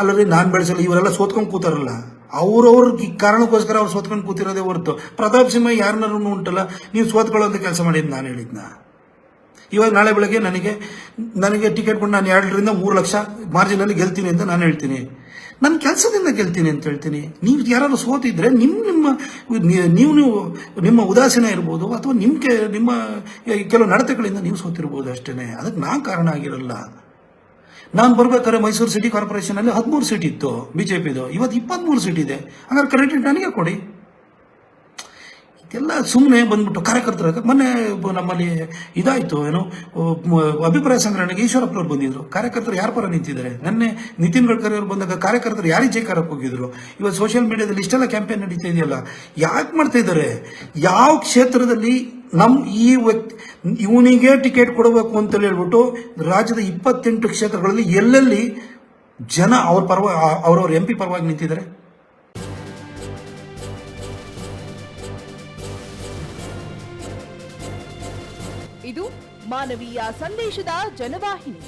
ಅಲ್ಲರಿ ನಾನು ಬೆಳೆಸಲ್ಲ, ಇವರೆಲ್ಲ ಸೋತ್ಕೊಂಡು ಕೂತಾರಲ್ಲ, ಅವ್ರವ್ರ ಕಾರಣಕ್ಕೋಸ್ಕರ ಅವ್ರು ಸೋತ್ಕೊಂಡು ಕೂತಿರೋದೇ ಹೊರತು ಪ್ರತಾಪ್ ಸಿಂಹ ಯಾರನ್ನಾರು ಉಂಟಲ್ಲ, ನೀವು ಸೋತ್ಕೊಳ್ಳೋಂಥ ಕೆಲಸ ಮಾಡಿದ್ದು ನಾನು ಹೇಳಿದ್ನ. ಇವಾಗ ನಾಳೆ ಬೆಳಗ್ಗೆ ನನಗೆ ಟಿಕೆಟ್ ಕೊಟ್ಟು ನಾನು 2 ರಿಂದ 3 ಲಕ್ಷ ಮಾರ್ಜಿನಲ್ಲಿ ಗೆಲ್ತೀನಿ ಅಂತ ನಾನು ಹೇಳ್ತೀನಿ. ನನ್ನ ಕೆಲಸದಿಂದ ಗೆಲ್ತೀನಿ ಅಂತ ಹೇಳ್ತೀನಿ. ನೀವು ಯಾರಾದ್ರು ಸೋತಿದ್ರೆ ನಿಮ್ಮ ಉದಾಸೀನ ಇರ್ಬೋದು, ಅಥವಾ ನಿಮ್ಮ ಕೆಲವು ನಡತೆಗಳಿಂದ ನೀವು ಸೋತಿರ್ಬೋದು ಅಷ್ಟೇ. ಅದಕ್ಕೆ ನಾನು ಕಾರಣ ಆಗಿರಲ್ಲ. ನಾನು ಬರ್ಬೇಕಾದ್ರೆ ಮೈಸೂರು ಸಿಟಿ ಕಾರ್ಪೊರೇಷನಲ್ಲಿ 13 ಸೀಟ್ ಇತ್ತು ಬಿಜೆಪಿದು, ಇವತ್ತು 23 ಸೀಟ್ ಇದೆ. ಹಾಗಾದ್ರೆ ಕ್ರೆಡಿಟ್ ನನಗೆ ಕೊಡಿ. ಇದೆಲ್ಲ ಸುಮ್ಮನೆ ಬಂದ್ಬಿಟ್ಟು ಕಾರ್ಯಕರ್ತರ ಮೊನ್ನೆ ನಮ್ಮಲ್ಲಿ ಇದಾಯಿತು, ಏನು ಅಭಿಪ್ರಾಯ ಸಂಗ್ರಹಣೆಗೆ ಈಶ್ವರಪ್ಪನವ್ರು ಬಂದಿದ್ರು. ಕಾರ್ಯಕರ್ತರು ಯಾರ ಪರ ನಿಂತಿದ್ದಾರೆ? ನೆನ್ನೆ ನಿತಿನ್ ಗಡ್ಕರಿ ಅವರು ಬಂದಾಗ ಕಾರ್ಯಕರ್ತರು ಯಾರಿಗೆ ಜೈಕಾರಕ್ಕೆ ಹೋಗಿದ್ರು? ಇವತ್ತು ಸೋಷಿಯಲ್ ಮೀಡಿಯಾದಲ್ಲಿ ಇಷ್ಟೆಲ್ಲ ಕ್ಯಾಂಪೇನ್ ನಡೀತಾ ಇದೆಯಲ್ಲ, ಯಾಕೆ ಮಾಡ್ತಾ ಇದ್ದಾರೆ? ಯಾವ ಕ್ಷೇತ್ರದಲ್ಲಿ ಇವನಿಗೆ ಟಿಕೆಟ್ ಕೊಡಬೇಕು ಅಂತ ಹೇಳ್ಬಿಟ್ಟು ರಾಜ್ಯದ 28 ಕ್ಷೇತ್ರಗಳಲ್ಲಿ ಎಲ್ಲೆಲ್ಲಿ ಜನ ಅವ್ರವ್ರ MP ಪರವಾಗಿ ನಿಂತಿದ್ದಾರೆ? ಇದು ಮಾನವೀಯ ಸಂದೇಶದ ಜನವಾಹಿನಿ.